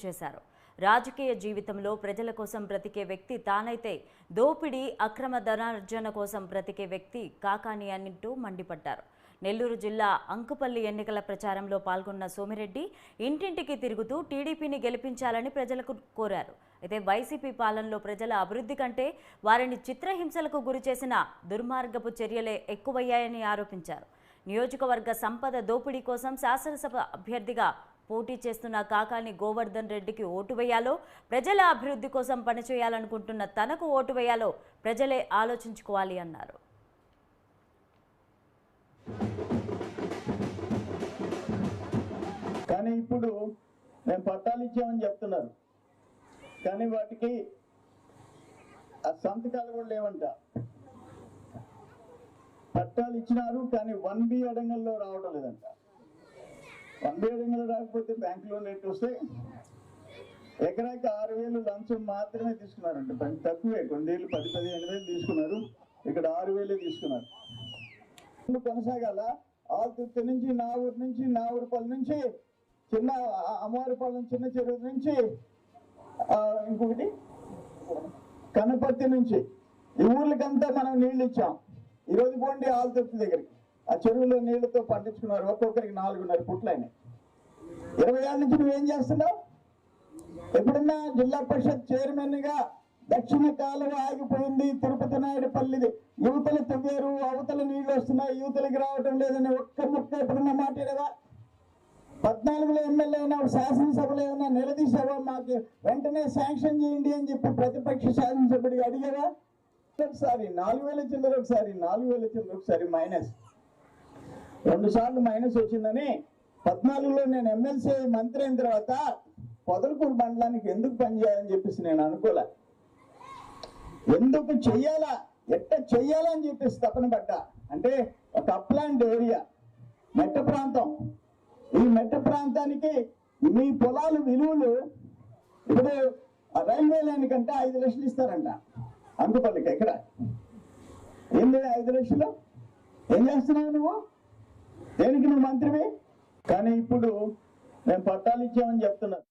చేశారు. రాజకీయ జీవితంలో ప్రజల కోసం బ్రతికే వ్యక్తి తానైతే దోపిడీ అక్రమ ధనార్జన కోసం బ్రతికే వ్యక్తి కాకాని అంటూ మండిపడ్డారు. నెల్లూరు జిల్లా అంకుపల్లి ఎన్నికల ప్రచారంలో పాల్గొన్న సోమిరెడ్డి ఇంటింటికి తిరుగుతూ టీడీపీని గెలిపించాలని ప్రజలకు కోరారు. అయితే వైసీపీ పాలనలో ప్రజల అభివృద్ధి కంటే వారిని చిత్రహింసలకు గురిచేసిన దుర్మార్గపు చర్యలే ఎక్కువయ్యాయని ఆరోపించారు. నియోజకవర్గ సంపద దోపిడీ కోసం శాసనసభ అభ్యర్థిగా పోటీ చేస్తున్న కాకాని గోవర్ధన్ రెడ్డికి ఓటు వేయాలో, ప్రజల అభివృద్ధి కోసం పనిచేయాలనుకుంటున్న తనకు ఓటు వేయాలో ప్రజలే ఆలోచించుకోవాలి అన్నారు. కానీ ఇప్పుడు మేము పట్టాలు ఇచ్చామని చెప్తున్నారు, కానీ వాటికి ఆ సంతకాలు కూడా లేవంట. పట్టాలు ఇచ్చినారు కానీ 1B అడంగల్లో రావడం లేదంట. 1B అడంగల్లో రాకపోతే బ్యాంక్ లోన్ రేట్ వస్తే ఎకరాకి 6,000 లంచం మాత్రమే తీసుకున్నారంట. తక్కువే, కొన్నేళ్ళు 10-15,000 తీసుకున్నారు, ఇక్కడ 6,000 తీసుకున్నారు. కొనసాగాల ఆల్తుర్తి నుంచి, నావూరు నుంచి, నావూరుపల్లి నుంచి, చిన్న అమ్మవారిపాలెం చిన్న చెరువు నుంచి, ఇంకొకటి కనపర్తి నుంచి, ఈ ఊర్లకంతా మనం నీళ్లు ఇచ్చాం. ఈరోజు పోండి ఆల్తుర్తి దగ్గరికి, ఆ చెరువులో నీళ్లతో పండించుకున్నారు. ఒక్కొక్కరికి 4.5 ఫుట్లు అయినాయి. 20 ఏళ్ళ నుంచి నువ్వేం చేస్తున్నావు? ఎప్పుడన్నా జిల్లా పరిషత్ చైర్మన్ గా దక్షిణ కాలువ ఆగిపోయింది, తిరుపతి నాయుడుపల్లి యువతలు తవ్వారు, అవతల నీళ్లు వస్తున్నాయి, యువతలకి రావటం లేదని ఒక్క ముక్క ఎప్పుడన్నా మాట్లాడేవా? 14లో ఎమ్మెల్యే అయినా, శాసనసభలో ఏమన్నా నిలదీసావా? మాకు వెంటనే శాంక్షన్ చేయండి అని చెప్పి ప్రతిపక్ష శాసనసభ్యుడిగా అడిగావా? ఒకసారి 4,000 చిల్లర, ఒకసారి 4,000 చిల్లర, ఒకసారి మైనస్. 2 సార్లు మైనస్ వచ్చిందని 14లో నేను ఎమ్మెల్సీ మంత్రి అయిన తర్వాత పొదలకూరు మండలానికి ఎందుకు పనిచేయాలని చెప్పేసి నేను అనుకోలే. ఎందుకు చెయ్యాలా, ఎట్ట చెయ్యాలా అని చెప్పేసి తపన పడ్డా. అంటే ఒక అప్లాండ్ ఏరియా, మెట్ట ప్రాంతం. ఈ మెట్ట ప్రాంతానికి మీ పొలాలు విలువలు ఇప్పుడు రైల్వే లైన్ కంటే 5 లక్షలు ఇస్తారంట అంకుపల్లికి. ఎక్కడ ఏంది 5 లక్షలు? ఏం చేస్తున్నావు నువ్వు? దేనికి నువ్వు మంత్రివి? కానీ ఇప్పుడు మేము పట్టాలు ఇచ్చామని చెప్తున్నారు.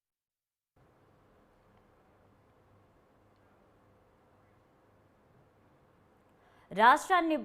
రాష్ట్రాన్ని